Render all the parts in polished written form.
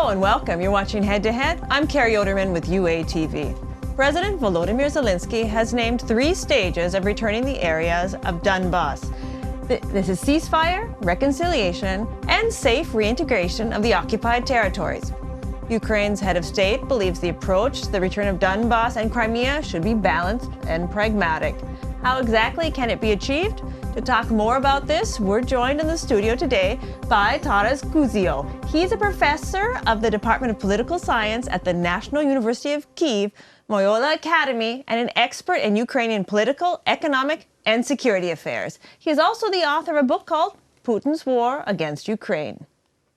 Hello and welcome. You're watching Head to Head. I'm Carrie Oderman with UATV. President Volodymyr Zelensky has named 3 stages of returning the areas of Donbas. This is ceasefire, reconciliation, and safe reintegration of the occupied territories. Ukraine's head of state believes the approach to the return of Donbas and Crimea should be balanced and pragmatic. How exactly can it be achieved? To talk more about this, we're joined in the studio today by Taras Kuzio. He's a professor of the Department of Political Science at the National University of Kyiv, Mohyla Academy, and an expert in Ukrainian political, economic, and security affairs. He is also the author of a book called Putin's War Against Ukraine.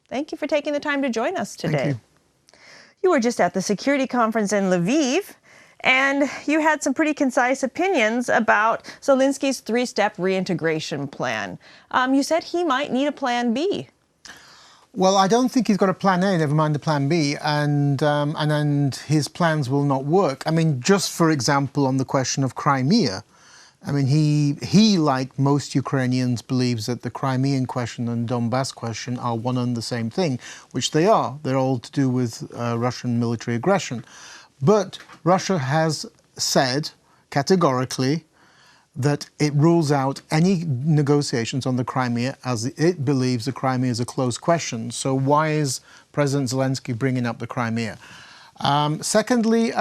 Thank you for taking the time to join us today. Thank you. You were just at the security conference in Lviv, and you had some pretty concise opinions about Zelensky's 3-step reintegration plan. You said he might need a plan B. Well, I don't think he's got a plan A, never mind a plan B, and his plans will not work. I mean, just for example, on the question of Crimea, I mean, he, like most Ukrainians, believes that the Crimean question and Donbas question are one and the same thing, which they are. They're all to do with Russian military aggression. But Russia has said categorically that it rules out any negotiations on the Crimea, as it believes the Crimea is a closed question. So why is President Zelensky bringing up the Crimea? Secondly,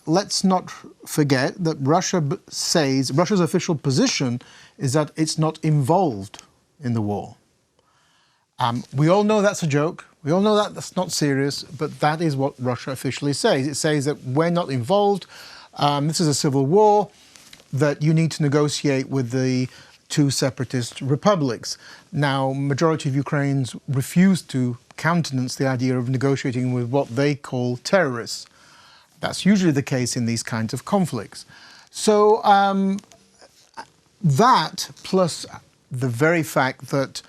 let's not forget that Russia's official position is that it's not involved in the war. We all know that's a joke. We all know that that's not serious, but that is what Russia officially says. It says that we're not involved. This is a civil war, that you need to negotiate with the 2 separatist republics. Now, majority of Ukrainians refuse to countenance the idea of negotiating with what they call terrorists. That's usually the case in these kinds of conflicts. So that, plus the very fact that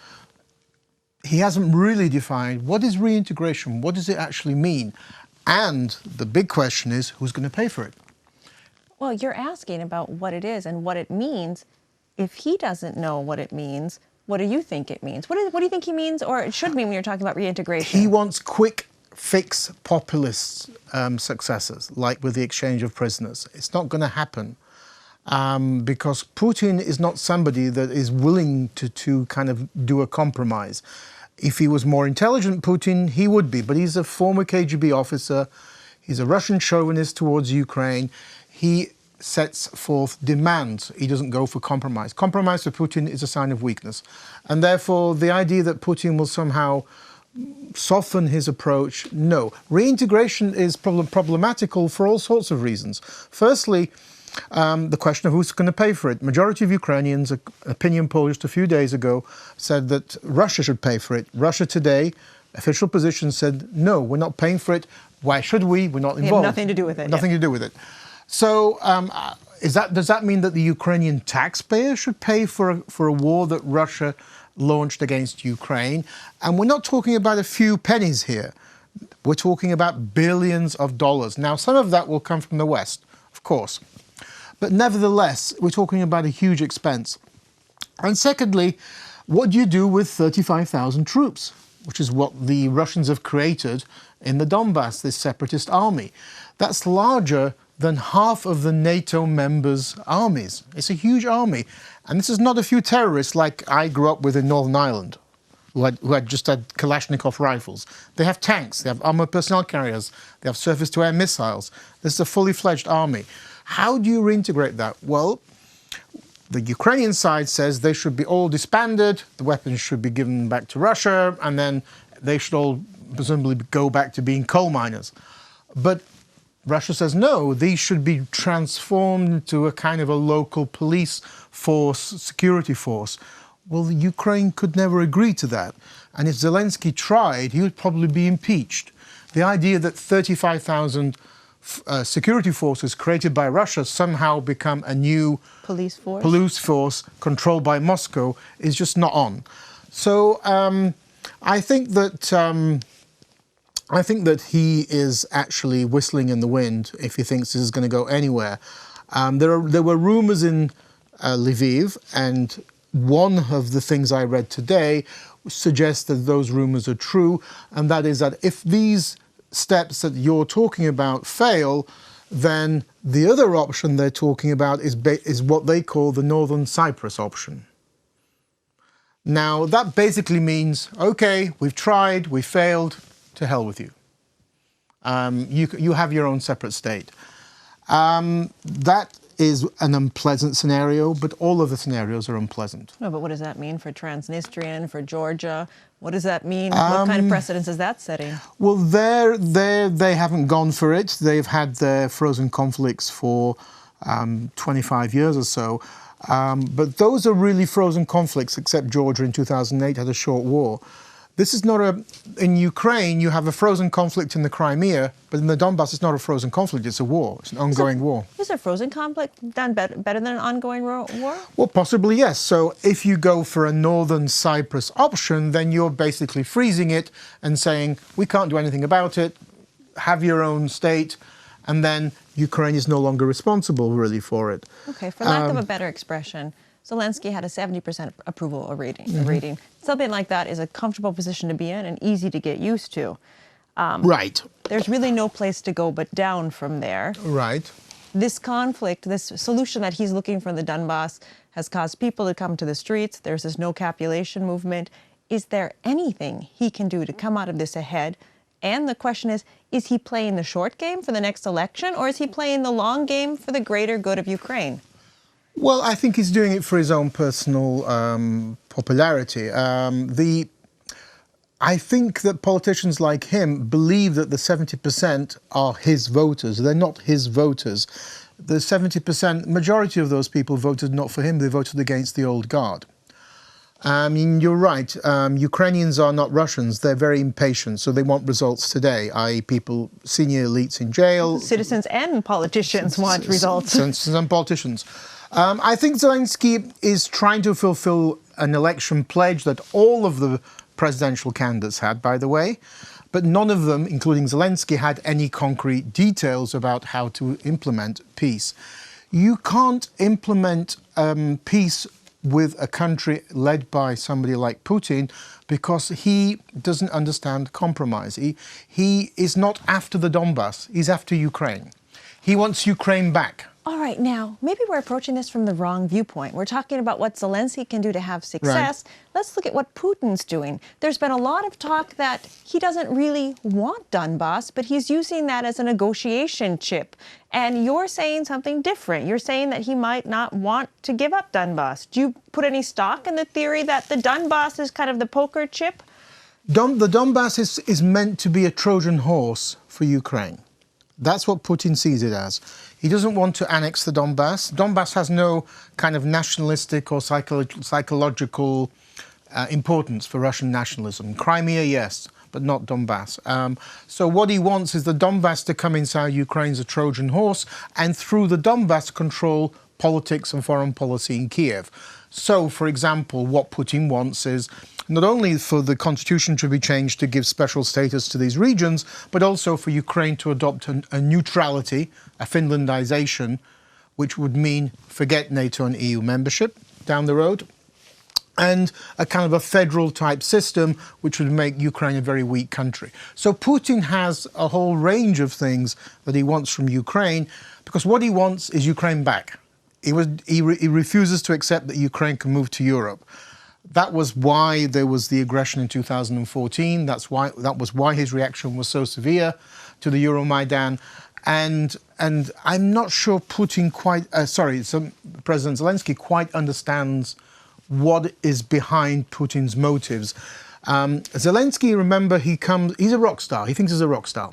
he hasn't really defined what is reintegration, what does it actually mean? And the big question is, who's going to pay for it? Well, you're asking about what it is and what it means. If he doesn't know what it means, what do you think it means? What do you think he means, or it should mean when you're talking about reintegration? He wants quick fix populist successes, like with the exchange of prisoners. It's not going to happen because Putin is not somebody that is willing to kind of do a compromise. If he was more intelligent, Putin, he would be, but he's a former KGB officer. He's a Russian chauvinist towards Ukraine. He sets forth demands. He doesn't go for compromise. Compromise for Putin is a sign of weakness. And therefore, the idea that Putin will somehow soften his approach, no. Reintegration is problematical for all sorts of reasons. Firstly, the question of who's going to pay for it. Majority of Ukrainians, an opinion poll just a few days ago, said that Russia should pay for it. Russia today, official position said, no, we're not paying for it. Why should we? We're not involved. We have nothing to do with it. Nothing to do with it. So does that mean that the Ukrainian taxpayer should pay for a war that Russia launched against Ukraine? And we're not talking about a few pennies here. We're talking about billions of dollars. Now, some of that will come from the West, of course. But nevertheless, we're talking about a huge expense. And secondly, what do you do with 35,000 troops, which is what the Russians have created in the Donbas, this separatist army? That's larger than half of the NATO members' armies. It's a huge army. And this is not a few terrorists like I grew up with in Northern Ireland, who had just had Kalashnikov rifles. They have tanks, they have armored personnel carriers, they have surface-to-air missiles. This is a fully fledged army. How do you reintegrate that? Well, the Ukrainian side says they should be all disbanded, the weapons should be given back to Russia, and then they should all presumably go back to being coal miners. But Russia says, no, these should be transformed into a kind of a local police force, security force. Well, Ukraine could never agree to that. And if Zelensky tried, he would probably be impeached. The idea that 35,000 security forces created by Russia somehow become a new police force controlled by Moscow is just not on. So I think that he is actually whistling in the wind if he thinks this is going to go anywhere. There were rumors in Lviv, and one of the things I read today suggests that those rumors are true, and that is that if these steps that you're talking about fail, then the other option they're talking about is what they call the Northern Cyprus option. Now, that basically means, okay, we've tried, we failed, to hell with you. You have your own separate state. That is an unpleasant scenario, but all of the scenarios are unpleasant. No, but what does that mean for Transnistrian, for Georgia? What does that mean? What kind of precedence is that setting? Well, they haven't gone for it. They've had their frozen conflicts for 25 years or so. But those are really frozen conflicts, except Georgia in 2008 had a short war. This is not in Ukraine, you have a frozen conflict in the Crimea, but in the Donbas, it's not a frozen conflict, it's a war. It's an ongoing war. Is a frozen conflict done better than an ongoing war? Well, possibly, yes. So if you go for a Northern Cyprus option, then you're basically freezing it and saying, we can't do anything about it, have your own state, and then Ukraine is no longer responsible, really, for it. Okay, for lack of a better expression, Zelensky had a 70% approval rating. Something like that is a comfortable position to be in and easy to get used to. Right. There's really no place to go but down from there. Right. This conflict, this solution that he's looking for in the Donbas has caused people to come to the streets. There's this no capitulation movement. Is there anything he can do to come out of this ahead? And the question is he playing the short game for the next election, or is he playing the long game for the greater good of Ukraine? Well, I think he's doing it for his own personal popularity. I think that politicians like him believe that the 70% are his voters. They're not his voters. The 70% majority of those people voted not for him. They voted against the old guard. I mean, you're right. Ukrainians are not Russians. They're very impatient, so they want results today, i.e. people, senior elites in jail. Citizens and politicians want results. Citizens and politicians. I think Zelensky is trying to fulfill an election pledge that all of the presidential candidates had, by the way, but none of them, including Zelensky, had any concrete details about how to implement peace. You can't implement peace with a country led by somebody like Putin because he doesn't understand compromise. He is not after the Donbas, he's after Ukraine. He wants Ukraine back. All right, now, maybe we're approaching this from the wrong viewpoint. We're talking about what Zelensky can do to have success. Right. Let's look at what Putin's doing. There's been a lot of talk that he doesn't really want Donbas, but he's using that as a negotiation chip. And you're saying something different. You're saying that he might not want to give up Donbas. Do you put any stock in the theory that the Donbas is kind of the poker chip? The Donbas is meant to be a Trojan horse for Ukraine. That's what Putin sees it as. He doesn't want to annex the Donbas. Donbas has no kind of nationalistic or psychological importance for Russian nationalism. Crimea, yes, but not Donbas. So what he wants is the Donbas to come inside Ukraine as a Trojan horse, and through the Donbas control politics and foreign policy in Kyiv. So, for example, what Putin wants is not only for the constitution to be changed to give special status to these regions, but also for Ukraine to adopt a neutrality, a Finlandization, which would mean forget NATO and EU membership down the road, and a kind of a federal type system, which would make Ukraine a very weak country. So Putin has a whole range of things that he wants from Ukraine, because what he wants is Ukraine back. He refuses to accept that Ukraine can move to Europe. That was why there was the aggression in 2014. That was why his reaction was so severe to the Euromaidan. And I'm not sure Putin President Zelensky quite understands what is behind Putin's motives. Zelensky, remember, he's a rock star. He thinks he's a rock star.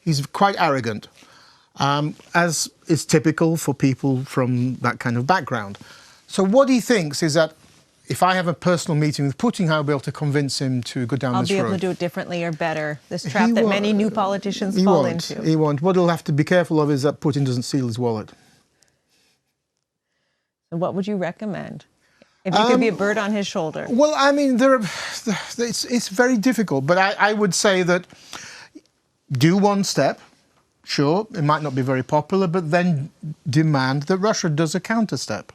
He's quite arrogant, as is typical for people from that kind of background. So what he thinks is that if I have a personal meeting with Putin, I'll be able to convince him to go down this road. I'll be able to do it differently or better. This trap that many new politicians fall into. He won't. What he'll have to be careful of is that Putin doesn't steal his wallet. So what would you recommend? If you could be a bird on his shoulder. Well, I mean, it's very difficult. But I would say that do one step. Sure, it might not be very popular, but then demand that Russia does a counter step.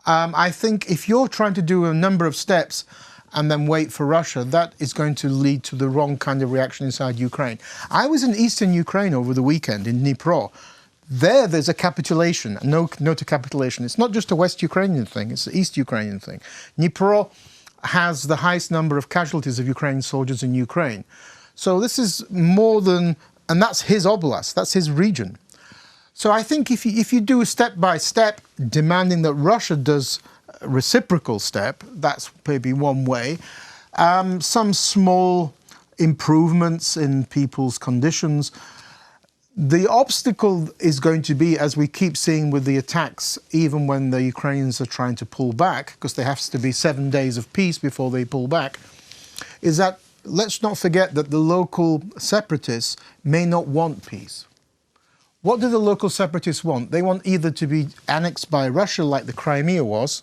I think if you're trying to do a number of steps and then wait for Russia, that is going to lead to the wrong kind of reaction inside Ukraine. I was in eastern Ukraine over the weekend, in Dnipro. There's a capitulation, a note to capitulation. It's not just a West Ukrainian thing, it's the East Ukrainian thing. Dnipro has the highest number of casualties of Ukrainian soldiers in Ukraine. So this is more than, and that's his oblast, that's his region. So I think if you do step by step, demanding that Russia does a reciprocal step, that's maybe one way. Some small improvements in people's conditions. The obstacle is going to be, as we keep seeing with the attacks, even when the Ukrainians are trying to pull back, because there has to be 7 days of peace before they pull back, is that let's not forget that the local separatists may not want peace. What do the local separatists want? They want either to be annexed by Russia like the Crimea was,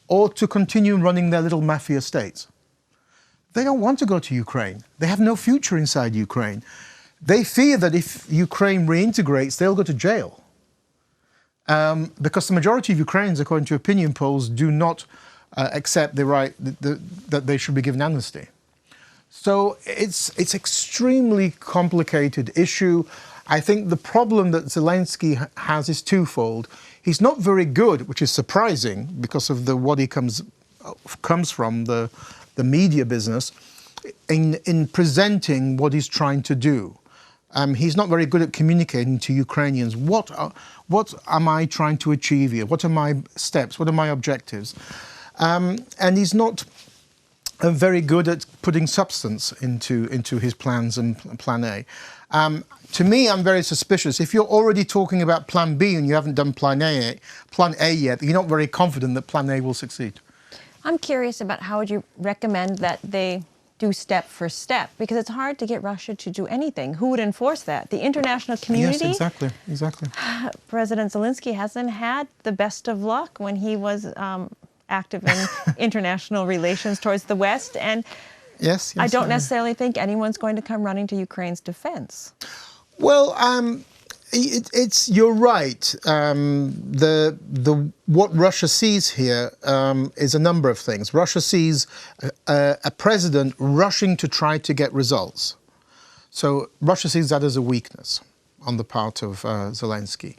or to continue running their little mafia states. They don't want to go to Ukraine. They have no future inside Ukraine. They fear that if Ukraine reintegrates, they'll go to jail. Because the majority of Ukrainians, according to opinion polls, do not accept the right that they should be given amnesty. So it's extremely complicated issue. I think the problem that Zelensky has is twofold. He's not very good, which is surprising because of what he comes from, the media business, in presenting what he's trying to do. He's not very good at communicating to Ukrainians. What am I trying to achieve here? What are my steps? What are my objectives? And he's not very good at putting substance into his plans and Plan A. To me, I'm very suspicious. If you're already talking about Plan B and you haven't done Plan A yet, you're not very confident that Plan A will succeed. I'm curious about how would you recommend that they do step for step, because it's hard to get Russia to do anything. Who would enforce that? The international community? Yes, exactly. President Zelensky hasn't had the best of luck when he was active in international relations towards the West, and yes, I don't necessarily think anyone's going to come running to Ukraine's defense. Well, you're right. What Russia sees here is a number of things. Russia sees a president rushing to try to get results. So Russia sees that as a weakness on the part of Zelensky,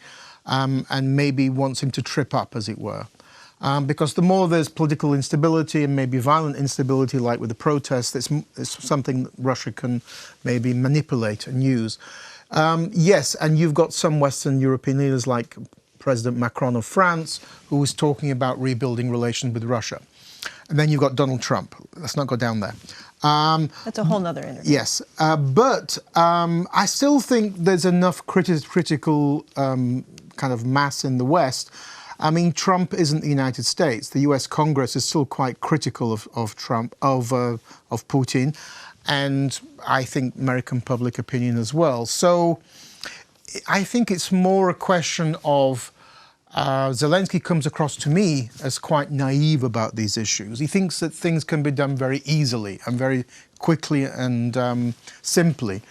and maybe wants him to trip up, as it were. Because the more there's political instability and maybe violent instability, like with the protests, it's something that Russia can maybe manipulate and use. Yes, and you've got some Western European leaders like President Macron of France, who is talking about rebuilding relations with Russia. And then you've got Donald Trump. Let's not go down there. That's a whole other interview. Yes, but I still think there's enough critical kind of mass in the West. I mean, Trump isn't the United States. The US Congress is still quite critical of Trump, of Putin, and I think American public opinion as well. So I think it's more a question of Zelensky comes across to me as quite naive about these issues. He thinks that things can be done very easily and very quickly and simply,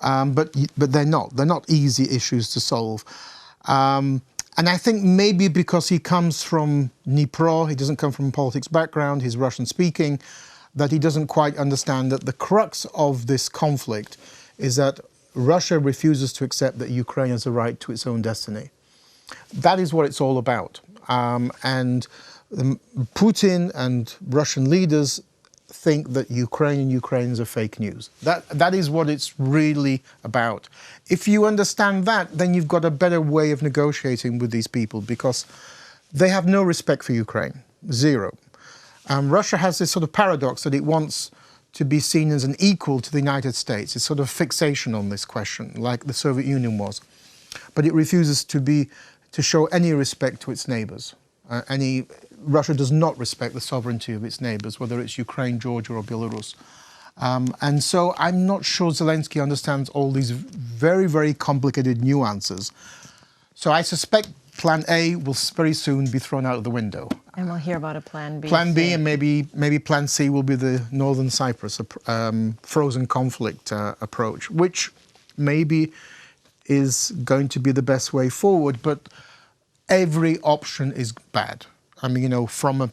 but they're not. They're not easy issues to solve. And I think maybe because he comes from Dnipro, he doesn't come from a politics background, he's Russian-speaking, that he doesn't quite understand that the crux of this conflict is that Russia refuses to accept that Ukraine has a right to its own destiny. That is what it's all about. And Putin and Russian leaders think that Ukraine and Ukrainians are fake news. That is what it's really about. If you understand that, then you've got a better way of negotiating with these people, because they have no respect for Ukraine, zero. Russia has this sort of paradox that it wants to be seen as an equal to the United States. It's sort of fixation on this question, like the Soviet Union was. But it refuses to show any respect to its neighbors. Russia does not respect the sovereignty of its neighbors, whether it's Ukraine, Georgia, or Belarus. And so I'm not sure Zelensky understands all these very, very complicated nuances. So I suspect Plan A will very soon be thrown out of the window. And we'll hear about a Plan B. Plan B, and maybe Plan C will be the Northern Cyprus frozen conflict approach, which maybe is going to be the best way forward. But every option is bad. I mean, from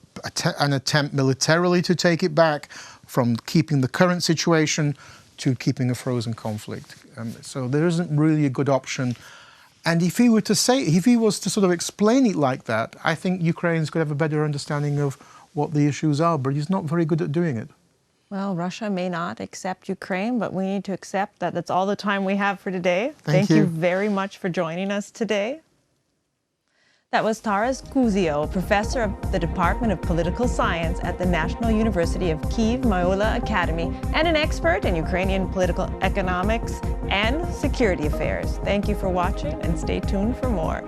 an attempt militarily to take it back, from keeping the current situation to keeping a frozen conflict. So there isn't really a good option. And if he was to sort of explain it like that, I think Ukrainians could have a better understanding of what the issues are, but he's not very good at doing it. Well, Russia may not accept Ukraine, but we need to accept that that's all the time we have for today. Thank you very much for joining us today. That was Taras Kuzio, professor of the Department of Political Science at the National University of Kyiv Mohyla Academy and an expert in Ukrainian political economics and security affairs. Thank you for watching and stay tuned for more.